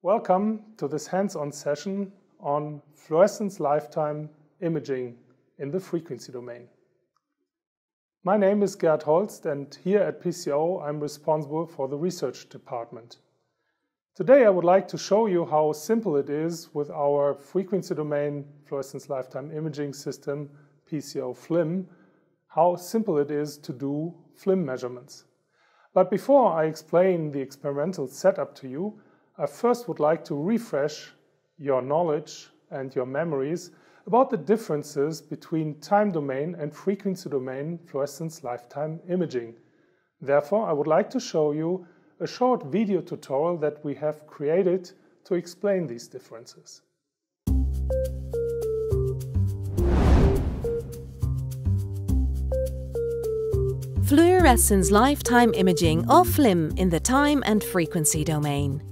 Welcome to this hands-on session on fluorescence lifetime imaging in the frequency domain. My name is Gerd Holst, and here at PCO I'm responsible for the research department. Today I would like to show you how simple it is with our frequency domain fluorescence lifetime imaging system PCO FLIM, how simple it is to do FLIM measurements. But before I explain the experimental setup to you, I first would like to refresh your knowledge and your memories about the differences between time domain and frequency domain fluorescence lifetime imaging. Therefore, I would like to show you a short video tutorial that we have created to explain these differences. Fluorescence lifetime imaging, or FLIM, in the time and frequency domain.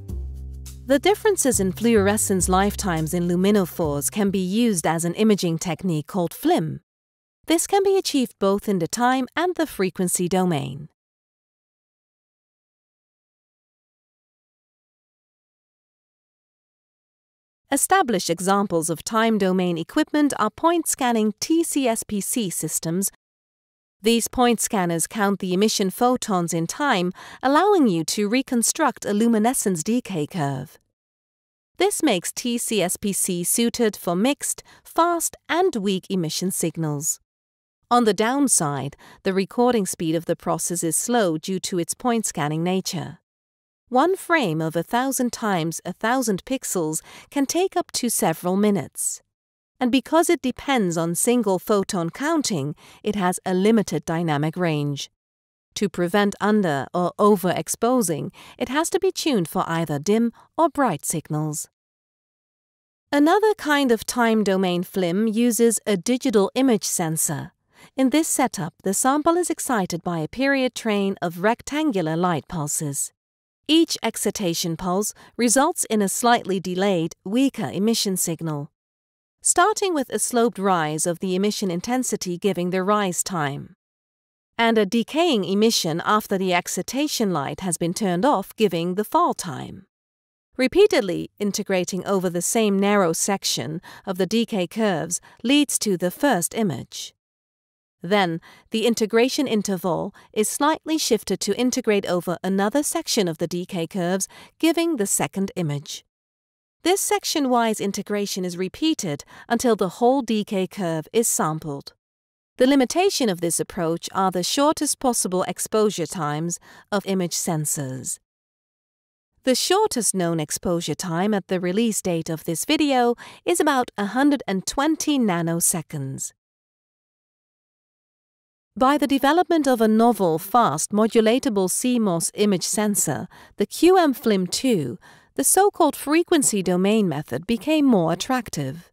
The differences in fluorescence lifetimes in luminophores can be used as an imaging technique called FLIM. This can be achieved both in the time and the frequency domain. Established examples of time domain equipment are point-scanning TCSPC systems. These point scanners count the emission photons in time, allowing you to reconstruct a luminescence decay curve. This makes TCSPC suited for mixed, fast, and weak emission signals. On the downside, the recording speed of the process is slow due to its point-scanning nature. One frame of 1,000 times 1,000 pixels can take up to several minutes. And because it depends on single photon counting, it has a limited dynamic range. To prevent under- or overexposing, it has to be tuned for either dim or bright signals. Another kind of time domain FLIM uses a digital image sensor. In this setup, the sample is excited by a period train of rectangular light pulses. Each excitation pulse results in a slightly delayed, weaker emission signal, starting with a sloped rise of the emission intensity giving the rise time, and a decaying emission after the excitation light has been turned off giving the fall time. Repeatedly integrating over the same narrow section of the decay curves leads to the first image. Then, the integration interval is slightly shifted to integrate over another section of the decay curves, giving the second image. This section-wise integration is repeated until the whole decay curve is sampled. The limitation of this approach are the shortest possible exposure times of image sensors. The shortest known exposure time at the release date of this video is about 120 nanoseconds. By the development of a novel, fast, modulatable CMOS image sensor, the QM-FLIM2, the so-called frequency domain method became more attractive.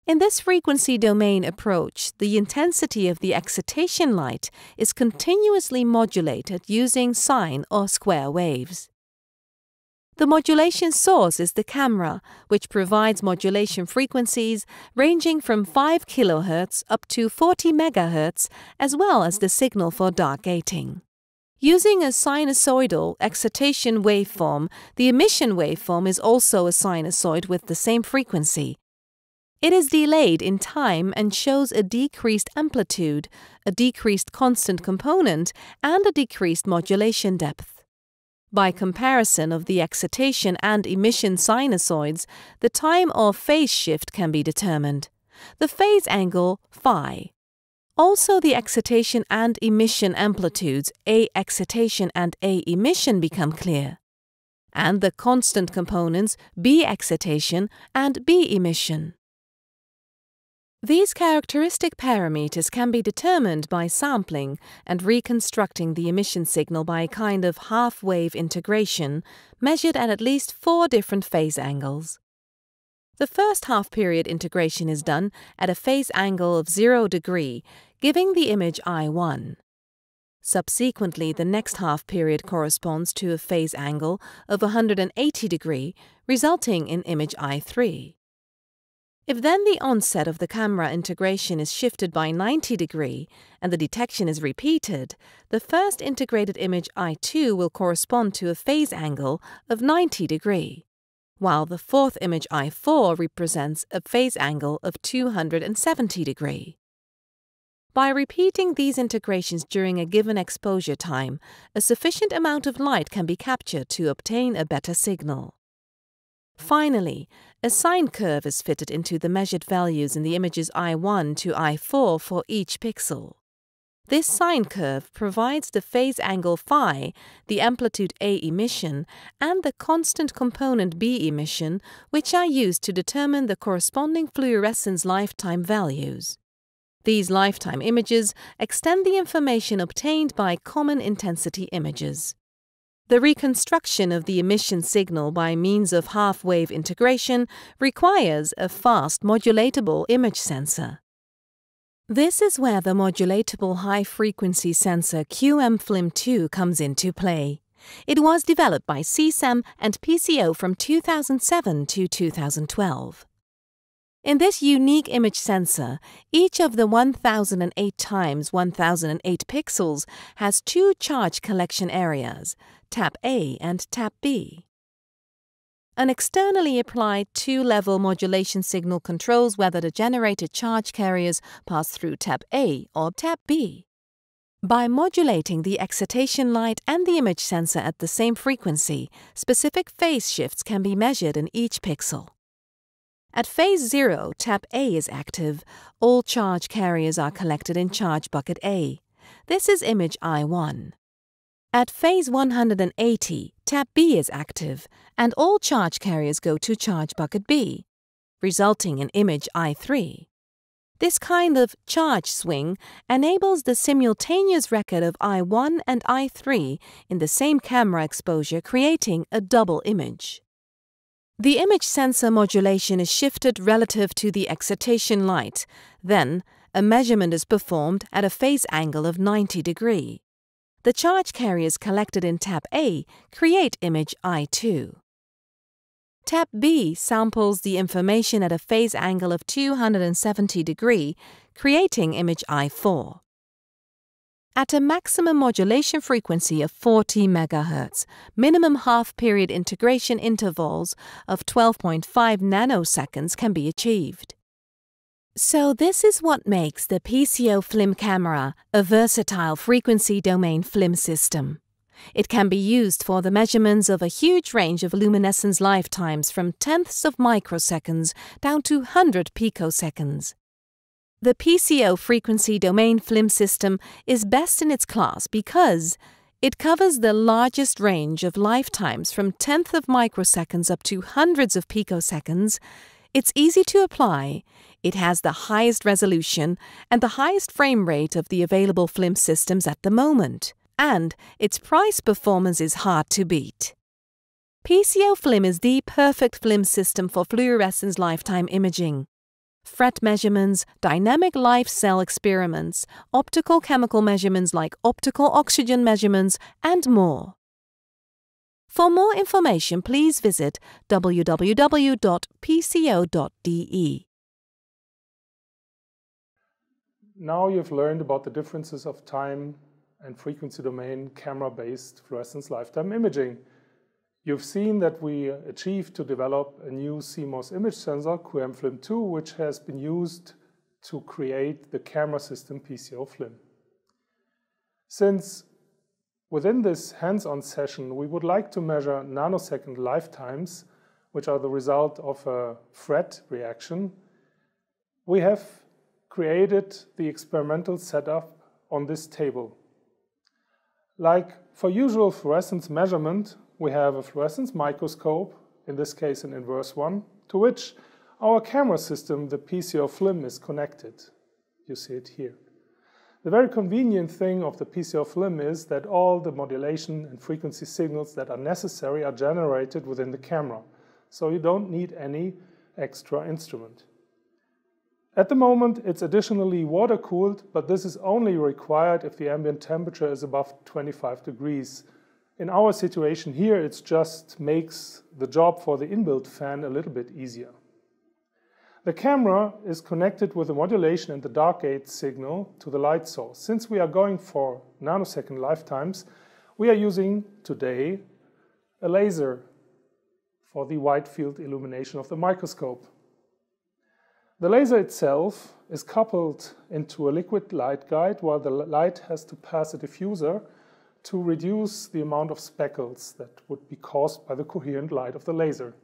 In this frequency domain approach, the intensity of the excitation light is continuously modulated using sine or square waves. The modulation source is the camera, which provides modulation frequencies ranging from 5 kHz up to 40 MHz, as well as the signal for dark gating. Using a sinusoidal excitation waveform, the emission waveform is also a sinusoid with the same frequency. It is delayed in time and shows a decreased amplitude, a decreased constant component, and a decreased modulation depth. By comparison of the excitation and emission sinusoids, the time or phase shift can be determined. The phase angle, phi. Also, the excitation and emission amplitudes, A excitation and A emission, become clear, and the constant components, B excitation and B emission. These characteristic parameters can be determined by sampling and reconstructing the emission signal by a kind of half-wave integration measured at least 4 different phase angles. The first half-period integration is done at a phase angle of 0 degree, giving the image I1. Subsequently, the next half-period corresponds to a phase angle of 180 degree, resulting in image I3. If then the onset of the camera integration is shifted by 90 degrees and the detection is repeated, the first integrated image I2 will correspond to a phase angle of 90 degrees, while the fourth image I4 represents a phase angle of 270 degrees. By repeating these integrations during a given exposure time, a sufficient amount of light can be captured to obtain a better signal. Finally, a sine curve is fitted into the measured values in the images I1 to I4 for each pixel. This sine curve provides the phase angle phi, the amplitude A emission, and the constant component B emission, which are used to determine the corresponding fluorescence lifetime values. These lifetime images extend the information obtained by common intensity images. The reconstruction of the emission signal by means of half-wave integration requires a fast modulatable image sensor. This is where the modulatable high-frequency sensor QM-FLIM2 comes into play. It was developed by CSEM and PCO from 2007 to 2012. In this unique image sensor, each of the 1008 times 1008 pixels has two charge collection areas, tap A and tap B. An externally applied two-level modulation signal controls whether the generated charge carriers pass through tap A or tap B. By modulating the excitation light and the image sensor at the same frequency, specific phase shifts can be measured in each pixel. At phase 0, tap A is active. All charge carriers are collected in charge bucket A. This is image I1. At phase 180, tap B is active, and all charge carriers go to charge bucket B, resulting in image I3. This kind of charge swing enables the simultaneous record of I1 and I3 in the same camera exposure, creating a double image. The image sensor modulation is shifted relative to the excitation light. Then, a measurement is performed at a phase angle of 90 degrees. The charge carriers collected in tap A create image I2. Tap B samples the information at a phase angle of 270 degrees, creating image I4. At a maximum modulation frequency of 40 MHz, minimum half-period integration intervals of 12.5 nanoseconds can be achieved. So this is what makes the PCO FLIM camera a versatile frequency domain FLIM system. It can be used for the measurements of a huge range of luminescence lifetimes from tenths of microseconds down to 100 picoseconds. The PCO frequency domain FLIM system is best in its class because it covers the largest range of lifetimes from tenths of microseconds up to hundreds of picoseconds. It's easy to apply, it has the highest resolution and the highest frame rate of the available FLIM systems at the moment, and its price performance is hard to beat. PCO FLIM is the perfect FLIM system for fluorescence lifetime imaging. Fret measurements, dynamic live cell experiments, optical chemical measurements like optical oxygen measurements, and more. For more information, please visit www.pco.de. Now you've learned about the differences of time and frequency domain camera-based fluorescence lifetime imaging. You've seen that we achieved to develop a new CMOS image sensor, QM-FLIM2, which has been used to create the camera system PCO FLIM. Since within this hands-on session we would like to measure nanosecond lifetimes, which are the result of a fret reaction, we have created the experimental setup on this table. Like for usual fluorescence measurement, we have a fluorescence microscope, in this case an inverse one, to which our camera system, the PCO FLIM, is connected. You see it here. The very convenient thing of the PCO FLIM is that all the modulation and frequency signals that are necessary are generated within the camera, so you don't need any extra instrument. At the moment, it's additionally water-cooled, but this is only required if the ambient temperature is above 25 degrees. In our situation here, it just makes the job for the inbuilt fan a little bit easier. The camera is connected with the modulation and the dark gate signal to the light source. Since we are going for nanosecond lifetimes, we are using today a laser for the wide field illumination of the microscope. The laser itself is coupled into a liquid light guide, while the light has to pass a diffuser to reduce the amount of speckles that would be caused by the coherent light of the laser.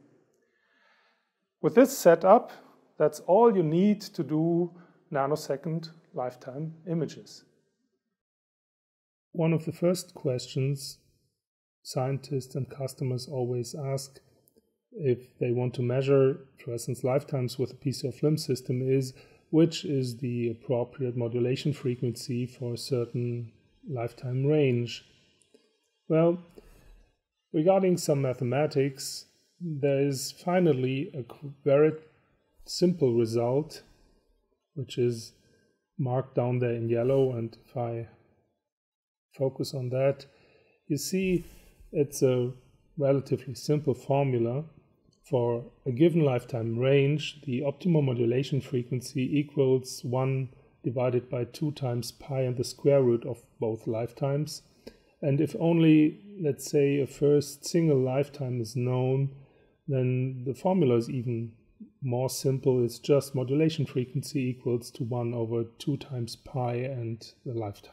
With this setup, that's all you need to do nanosecond lifetime images. One of the first questions scientists and customers always ask if they want to measure fluorescence lifetimes with a PCR film system is, which is the appropriate modulation frequency for a certain lifetime range? Well, regarding some mathematics, there is finally a very simple result, which is marked down there in yellow, and if I focus on that, you see it's a relatively simple formula. For a given lifetime range, the optimal modulation frequency equals 1 divided by 2 times pi and the square root of both lifetimes. And if only, let's say, a first single lifetime is known, then the formula is even more simple. It's just modulation frequency equals to 1 over 2 times pi and the lifetime.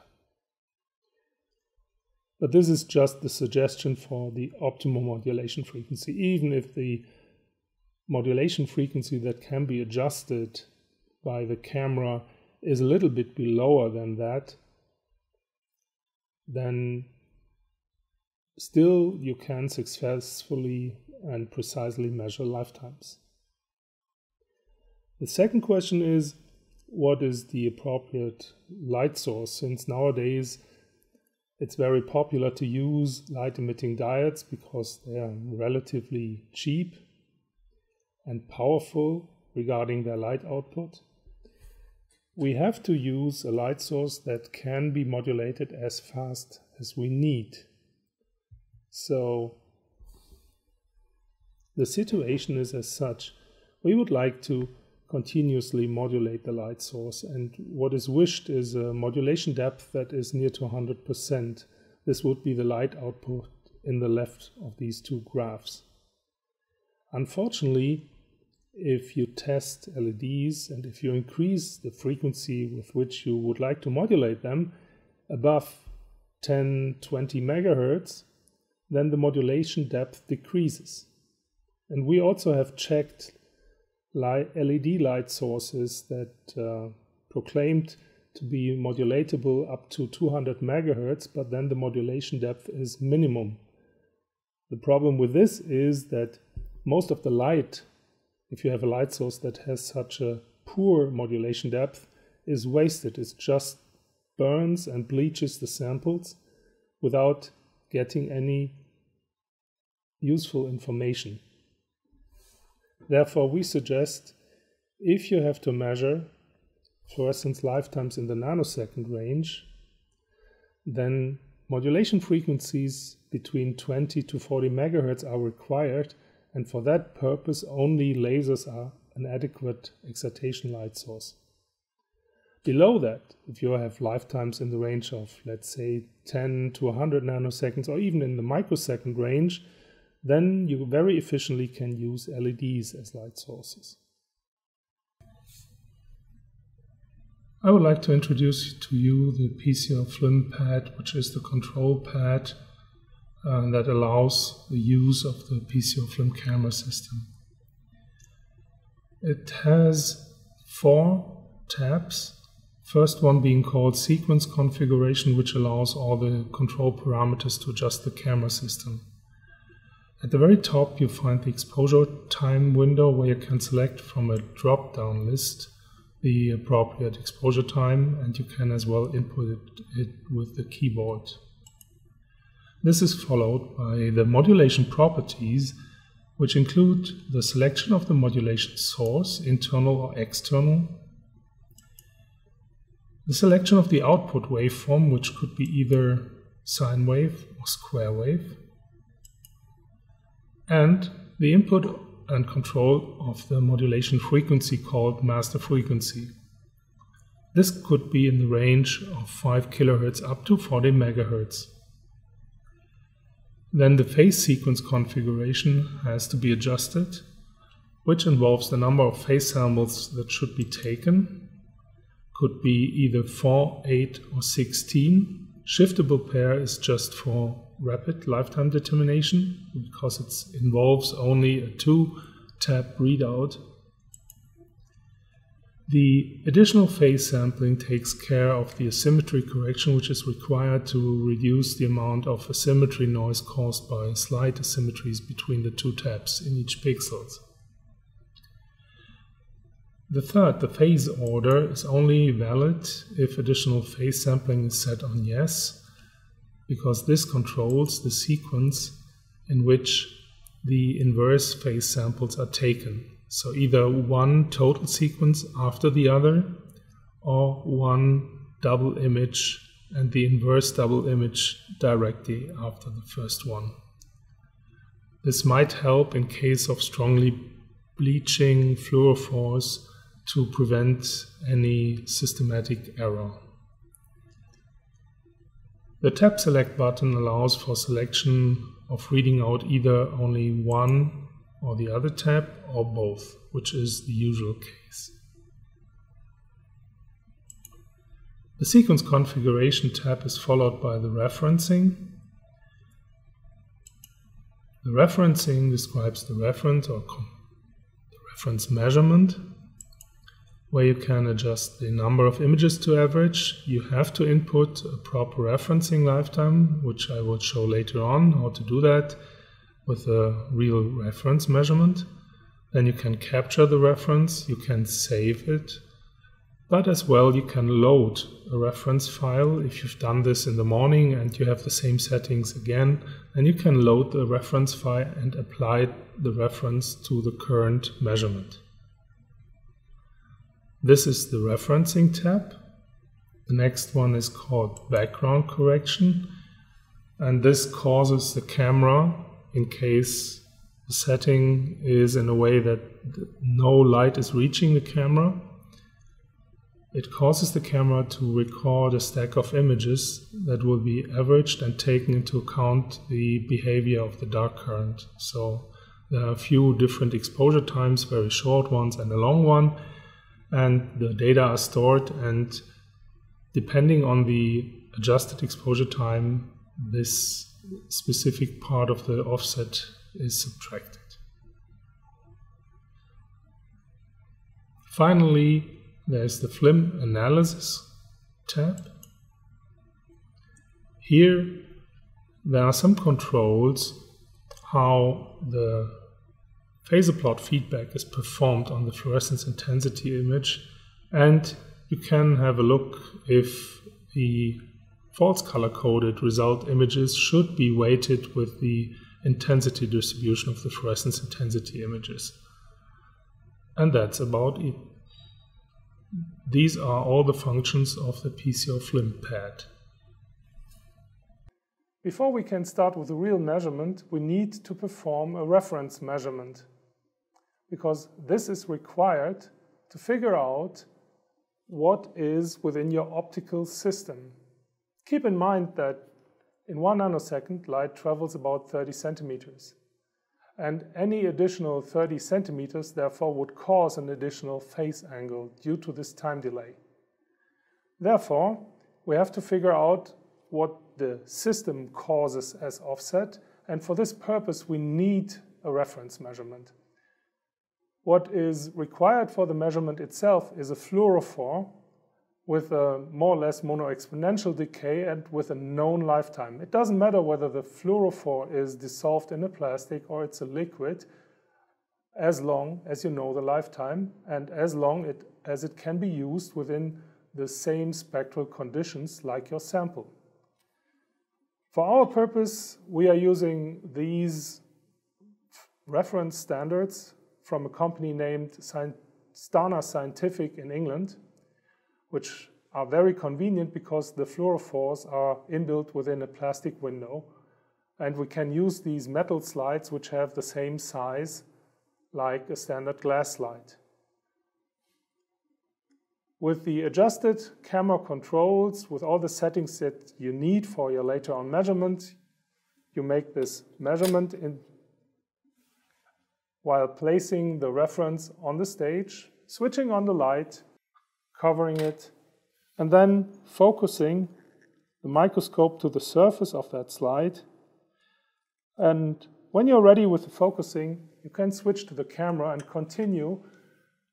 But this is just the suggestion for the optimal modulation frequency. Even if the modulation frequency that can be adjusted by the camera is a little bit lower than that, then still you can successfully and precisely measure lifetimes. The second question is, what is the appropriate light source? Since nowadays it's very popular to use light-emitting diodes because they are relatively cheap and powerful regarding their light output. We have to use a light source that can be modulated as fast as we need. So the situation is as such. We would like to continuously modulate the light source, and what is wished is a modulation depth that is near to 100%. This would be the light output in the left of these two graphs. Unfortunately, if you test LEDs and if you increase the frequency with which you would like to modulate them above 10-20 megahertz, then the modulation depth decreases. And we also have checked LED light sources that proclaimed to be modulatable up to 200 megahertz, but then the modulation depth is minimum. The problem with this is that most of the light, if you have a light source that has such a poor modulation depth, is wasted. It just burns and bleaches the samples without getting any useful information. Therefore, we suggest, if you have to measure fluorescence lifetimes in the nanosecond range, then modulation frequencies between 20 to 40 megahertz are required, and for that purpose only lasers are an adequate excitation light source. Below that, if you have lifetimes in the range of, let's say, 10 to 100 nanoseconds, or even in the microsecond range, then you very efficiently can use LEDs as light sources. I would like to introduce to you the PCR film pad, which is the control pad that allows the use of the PCR film camera system. It has 4 tabs. First one being called sequence configuration, which allows all the control parameters to adjust the camera system. At the very top you find the exposure time window, where you can select from a drop-down list the appropriate exposure time, and you can as well input it with the keyboard. This is followed by the modulation properties, which include the selection of the modulation source, internal or external, the selection of the output waveform, which could be either sine wave or square wave, and the input and control of the modulation frequency called master frequency. This could be in the range of 5 kHz up to 40 MHz. Then the phase sequence configuration has to be adjusted, which involves the number of phase samples that should be taken. Could be either 4, 8 or 16. Shiftable pair is just for rapid lifetime determination because it involves only a 2-tab readout. The additional phase sampling takes care of the asymmetry correction, which is required to reduce the amount of asymmetry noise caused by slight asymmetries between the 2 tabs in each pixel. The third, the phase order, is only valid if additional phase sampling is set on yes, because this controls the sequence in which the inverse phase samples are taken. So either one total sequence after the other, or one double image and the inverse double image directly after the first one. This might help in case of strongly bleaching fluorophores to prevent any systematic error. The tab select button allows for selection of reading out either only one or the other tab or both, which is the usual case. The sequence configuration tab is followed by the referencing. The referencing describes the reference or the reference measurement, where you can adjust the number of images to average. You have to input a proper referencing lifetime, which I will show later on how to do that with a real reference measurement. Then you can capture the reference, you can save it, but as well you can load a reference file. If you've done this in the morning and you have the same settings again, then you can load the reference file and apply the reference to the current measurement. This is the referencing tab. The next one is called background correction, and this causes the camera, in case the setting is in a way that no light is reaching the camera, it causes the camera to record a stack of images that will be averaged and taken into account the behavior of the dark current. So there are a few different exposure times, very short ones and a long one, and the data are stored, and depending on the adjusted exposure time, this specific part of the offset is subtracted. Finally, there's the film analysis tab. Here there are some controls how the phasor plot feedback is performed on the fluorescence intensity image, and you can have a look if the false color-coded result images should be weighted with the intensity distribution of the fluorescence intensity images. And that's about it. These are all the functions of the PCO film pad. Before we can start with a real measurement, we need to perform a reference measurement, because this is required to figure out what is within your optical system. Keep in mind that in 1 nanosecond light travels about 30 centimeters, and any additional 30 centimeters therefore would cause an additional phase angle due to this time delay. Therefore, we have to figure out what the system causes as offset, and for this purpose we need a reference measurement. What is required for the measurement itself is a fluorophore with a more or less mono-exponential decay and with a known lifetime. It doesn't matter whether the fluorophore is dissolved in a plastic or it's a liquid, as long as you know the lifetime and as long as it can be used within the same spectral conditions like your sample. For our purpose, we are using these reference standards from a company named Stana Scientific in England, which are very convenient because the fluorophores are inbuilt within a plastic window, and we can use these metal slides which have the same size like a standard glass slide. With the adjusted camera controls, with all the settings that you need for your later on measurement, you make this measurement while placing the reference on the stage, switching on the light, covering it, and then focusing the microscope to the surface of that slide. And when you're ready with the focusing, you can switch to the camera and continue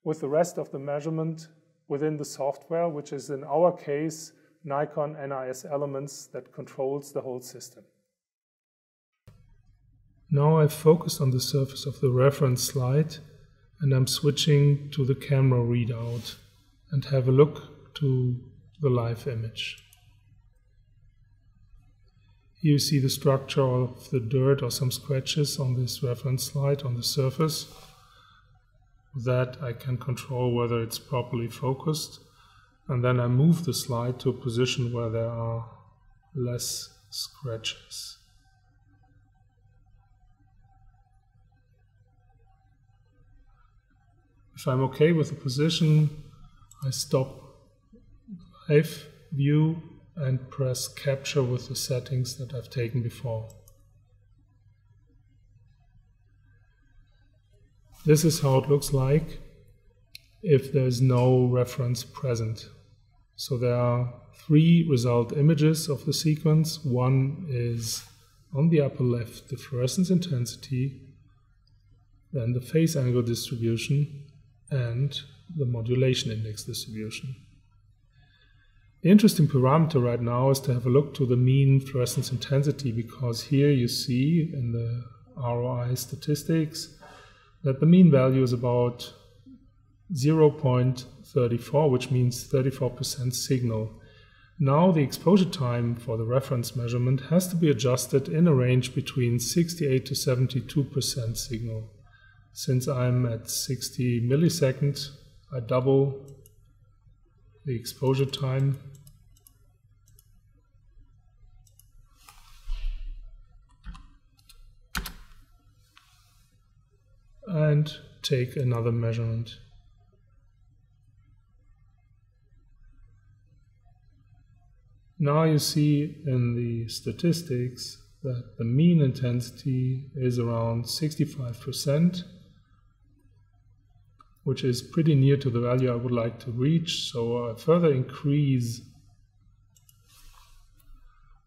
with the rest of the measurement within the software, which is in our case Nikon NIS Elements that controls the whole system. Now I've focused on the surface of the reference slide and I'm switching to the camera readout and have a look to the live image. Here you see the structure of the dirt or some scratches on this reference slide on the surface. With that I can control whether it's properly focused, and then I move the slide to a position where there are less scratches. If I'm okay with the position, I stop live view and press capture with the settings that I've taken before. This is how it looks like if there's no reference present. So there are 3 result images of the sequence. One is on the upper left, the fluorescence intensity, then the phase angle distribution, and the modulation index distribution. The interesting parameter right now is to have a look to the mean fluorescence intensity, because here you see in the ROI statistics that the mean value is about 0.34, which means 34% signal. Now the exposure time for the reference measurement has to be adjusted in a range between 68 to 72% signal. Since I'm at 60 milliseconds, I double the exposure time. And take another measurement. Now you see in the statistics that the mean intensity is around 65%, which is pretty near to the value I would like to reach. So I further increase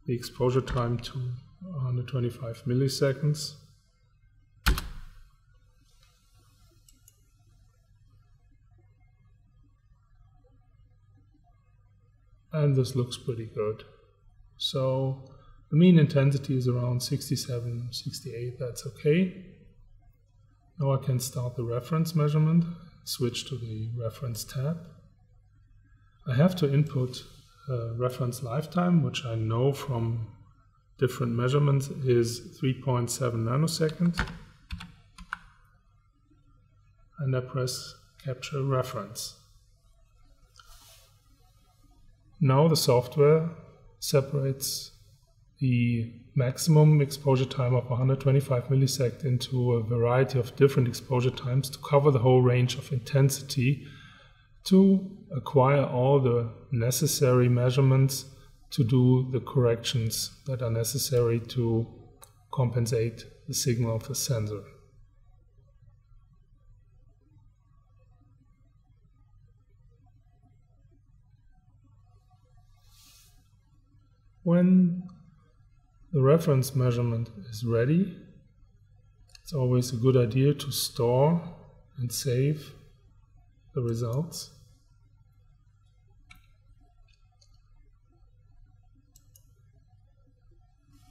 the exposure time to 125 milliseconds. And this looks pretty good. So the mean intensity is around 67, 68, that's okay. Now I can start the reference measurement, switch to the reference tab. I have to input reference lifetime, which I know from different measurements is 3.7 nanoseconds. And I press capture reference. Now the software separates the maximum exposure time of 125 milliseconds into a variety of different exposure times to cover the whole range of intensity, to acquire all the necessary measurements to do the corrections that are necessary to compensate the signal of the sensor. When the reference measurement is ready, it's always a good idea to store and save the results.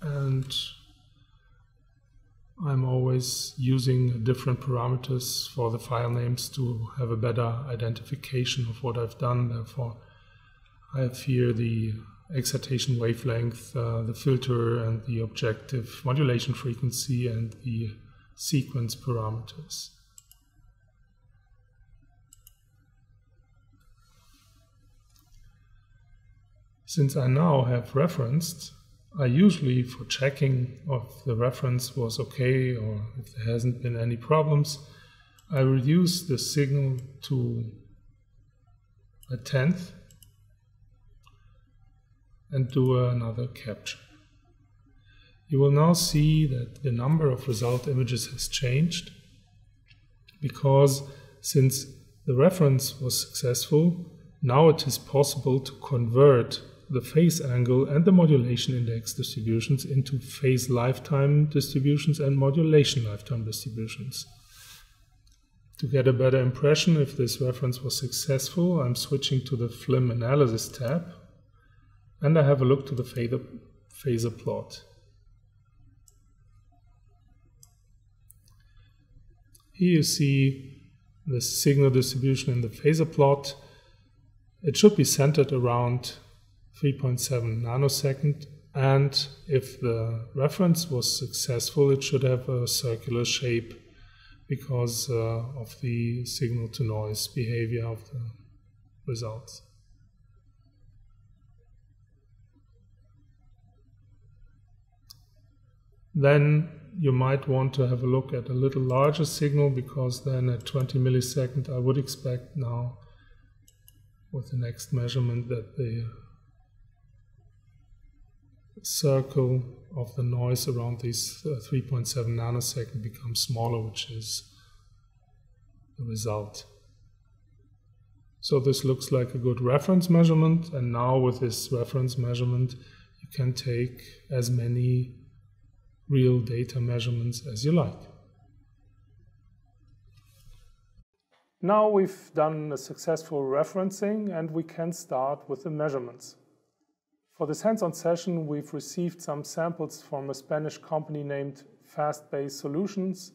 And I'm always using different parameters for the file names to have a better identification of what I've done. Therefore, I have here the excitation wavelength, the filter and the objective modulation frequency and the sequence parameters. Since I now have referenced, I usually, for checking if the reference was okay or if there hasn't been any problems, I reduce the signal to a tenth and do another capture. You will now see that the number of result images has changed, because since the reference was successful, now it is possible to convert the phase angle and the modulation index distributions into phase lifetime distributions and modulation lifetime distributions. To get a better impression if this reference was successful, I'm switching to the FLIM Analysis tab, and I have a look to the phasor plot. Here you see the signal distribution in the phasor plot. It should be centered around 3.7 nanosecond, and if the reference was successful, it should have a circular shape because of the signal to noise behavior of the results. Then you might want to have a look at a little larger signal, because then at 20 milliseconds I would expect now with the next measurement that the circle of the noise around these 3.7 nanosecond becomes smaller, which is the result. So this looks like a good reference measurement, and now with this reference measurement you can take as many real data measurements as you like. Now we've done a successful referencing and we can start with the measurements. For this hands-on session, we've received some samples from a Spanish company named Fast-Based Solutions,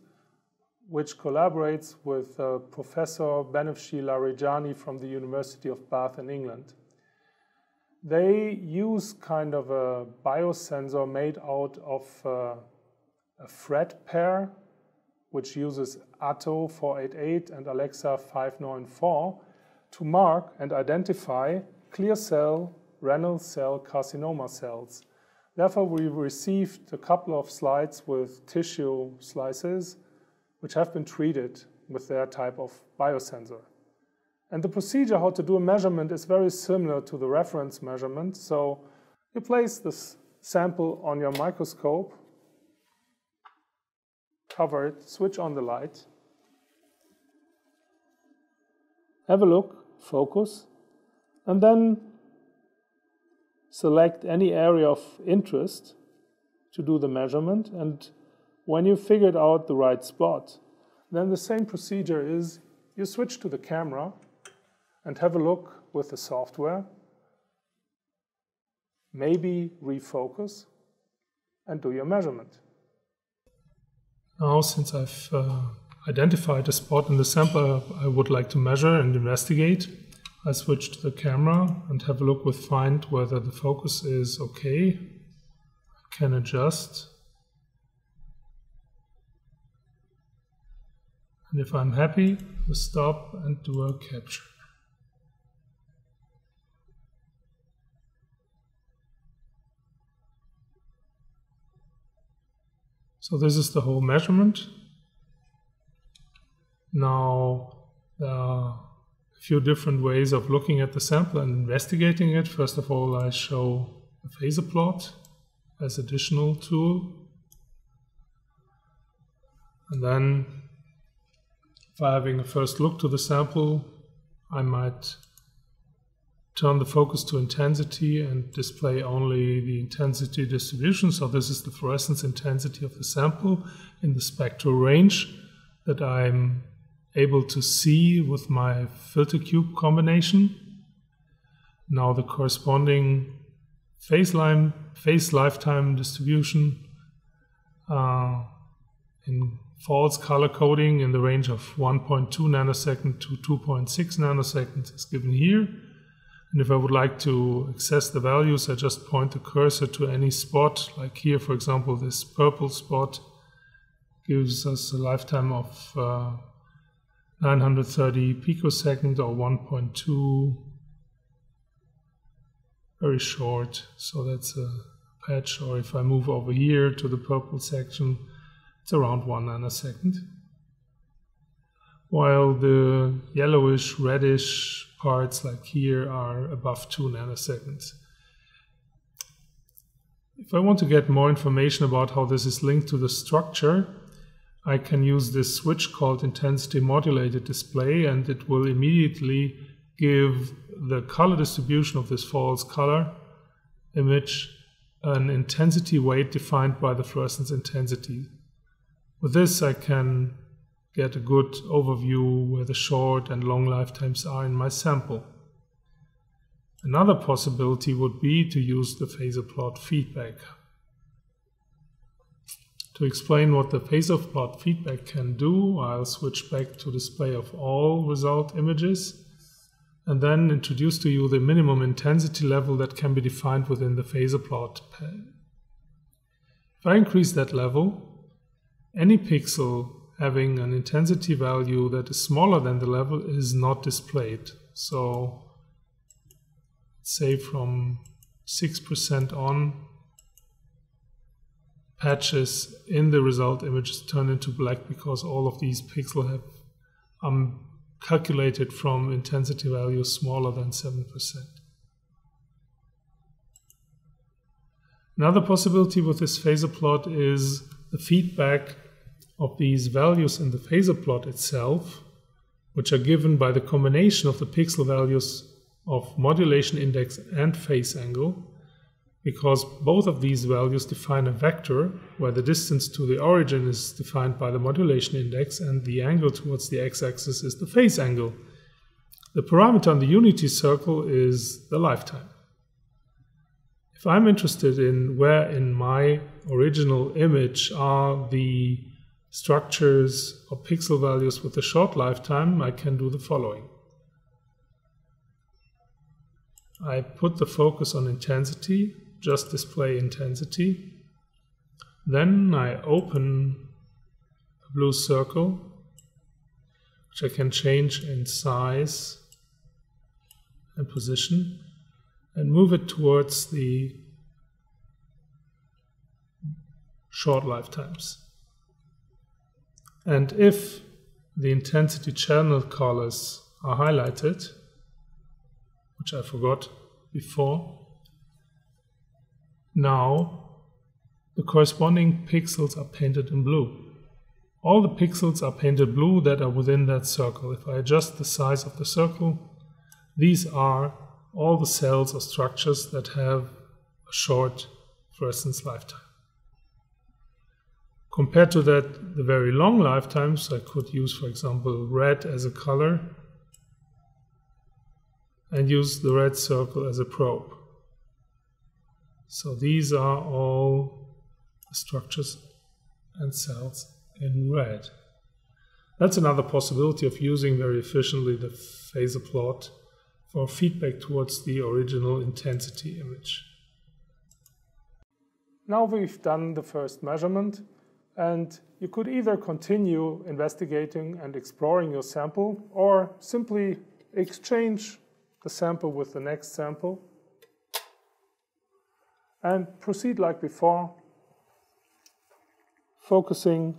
which collaborates with Professor Benefshi Larijani from the University of Bath in England. They use kind of a biosensor made out of a fret pair, which uses Atto 488 and Alexa 594 to mark and identify clear cell renal cell carcinoma cells. Therefore, we received a couple of slides with tissue slices which have been treated with their type of biosensor. And the procedure how to do a measurement is very similar to the reference measurement. So you place this sample on your microscope, cover it, switch on the light, have a look, focus, and then select any area of interest to do the measurement. And when you figured out the right spot, then the same procedure is you switch to the camera and have a look with the software, maybe refocus, and do your measurement. Now, since I've identified a spot in the sample I would like to measure and investigate, I switch to the camera and have a look with Find whether the focus is okay. I can adjust. And if I'm happy, I stop and do a capture. So this is the whole measurement. Now, there are a few different ways of looking at the sample and investigating it. First of all, I show a phasor plot as additional tool. And then, if I'm having a first look to the sample, I might turn the focus to intensity and display only the intensity distribution. So this is the fluorescence intensity of the sample in the spectral range that I'm able to see with my filter cube combination. Now the corresponding phase lifetime distribution in false color coding in the range of 1.2 nanosecond to 2.6 nanoseconds is given here. And if I would like to access the values, I just point the cursor to any spot. Like here, for example, this purple spot gives us a lifetime of 930 picosecond or 1.2, very short. So that's a patch. Or if I move over here to the purple section, it's around 1 nanosecond. while the yellowish, reddish parts like here are above 2 nanoseconds. If I want to get more information about how this is linked to the structure, I can use this switch called intensity modulated display, and it will immediately give the color distribution of this false color image an intensity weight defined by the fluorescence intensity. With this I can get a good overview where the short and long lifetimes are in my sample. Another possibility would be to use the phasor plot feedback. To explain what the phasor plot feedback can do, I'll switch back to display of all result images and then introduce to you the minimum intensity level that can be defined within the phasor plot. If I increase that level, any pixel having an intensity value that is smaller than the level is not displayed. So, say from 6% on, patches in the result images turn into black because all of these pixels have calculated from intensity values smaller than 7%. Another possibility with this phasor plot is the feedback of these values in the phasor plot itself, which are given by the combination of the pixel values of modulation index and phase angle, because both of these values define a vector where the distance to the origin is defined by the modulation index and the angle towards the x-axis is the phase angle. The parameter on the unity circle is the lifetime. If I'm interested in where in my original image are the structures or pixel values with a short lifetime, I can do the following. I put the focus on intensity, just display intensity. Then I open a blue circle, which I can change in size and position, and move it towards the short lifetimes. And if the intensity channel colors are highlighted, which I forgot before, now the corresponding pixels are painted in blue. All the pixels are painted blue that are within that circle. If I adjust the size of the circle, these are all the cells or structures that have a short fluorescence lifetime. Compared to that, the very long lifetimes, I could use, for example, red as a color and use the red circle as a probe. So these are all the structures and cells in red. That's another possibility of using very efficiently the phasor plot for feedback towards the original intensity image. Now we've done the first measurement, and you could either continue investigating and exploring your sample or simply exchange the sample with the next sample and proceed like before, focusing,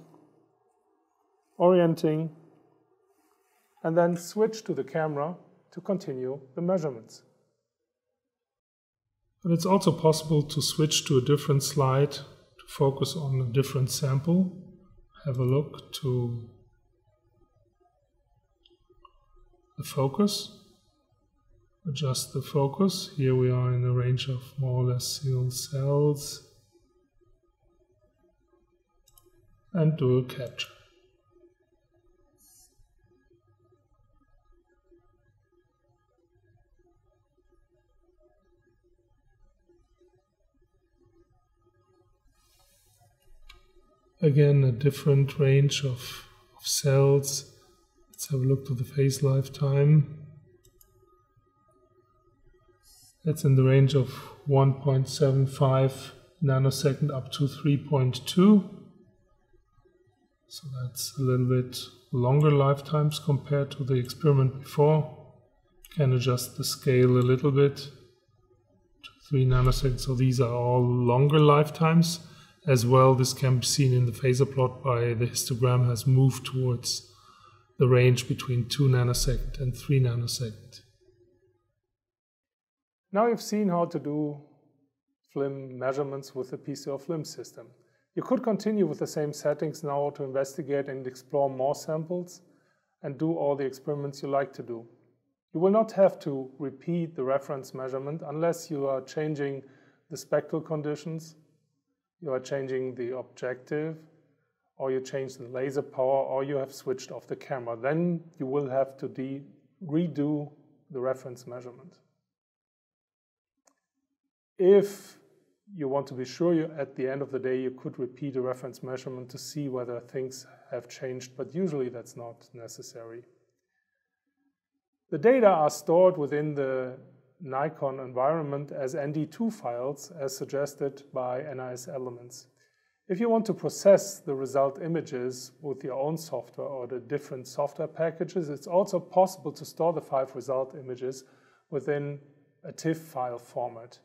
orienting, and then switch to the camera to continue the measurements. But it's also possible to switch to a different slide to focus on a different sample. Have a look to the focus. Adjust the focus. Here we are in a range of more or less single cells. And do a capture. Again, a different range of cells. Let's have a look to the phase lifetime. That's in the range of 1.75 nanosecond up to 3.2. So that's a little bit longer lifetimes compared to the experiment before. Can adjust the scale a little bit to 3 nanoseconds. So these are all longer lifetimes. As well, this can be seen in the phasor plot by the histogram has moved towards the range between 2 nanoseconds and 3 nanoseconds. Now you've seen how to do film measurements with the PCO film system. You could continue with the same settings now to investigate and explore more samples and do all the experiments you like to do. You will not have to repeat the reference measurement unless you are changing the spectral conditions, you are changing the objective, or you change the laser power, or you have switched off the camera. Then you will have to redo the reference measurement. If you want to be sure at the end of the day you could repeat a reference measurement to see whether things have changed, but usually that's not necessary. The data are stored within the Nikon environment as ND2 files as suggested by NIS Elements. If you want to process the result images with your own software or the different software packages, it's also possible to store the 5 result images within a TIFF file format.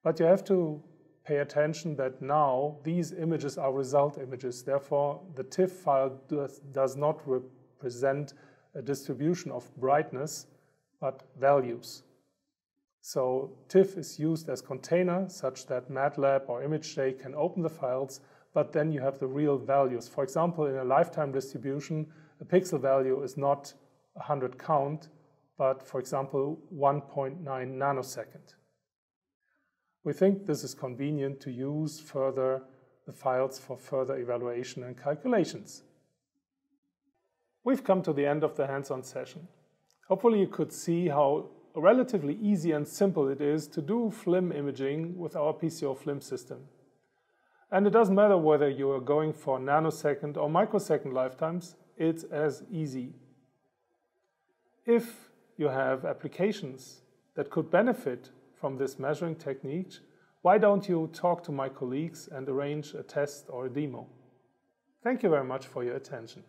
But you have to pay attention that now these images are result images. Therefore, the TIFF file does not represent a distribution of brightness, but values. So TIFF is used as container such that MATLAB or ImageJ can open the files, but then you have the real values. For example, in a lifetime distribution, a pixel value is not 100 count, but for example, 1.9 nanosecond. We think this is convenient to use further the files for further evaluation and calculations. We've come to the end of the hands-on session. Hopefully you could see how relatively easy and simple it is to do film imaging with our PCO film system. And it doesn't matter whether you are going for nanosecond or microsecond lifetimes, it's as easy. If you have applications that could benefit from this measuring technique, why don't you talk to my colleagues and arrange a test or a demo? Thank you very much for your attention.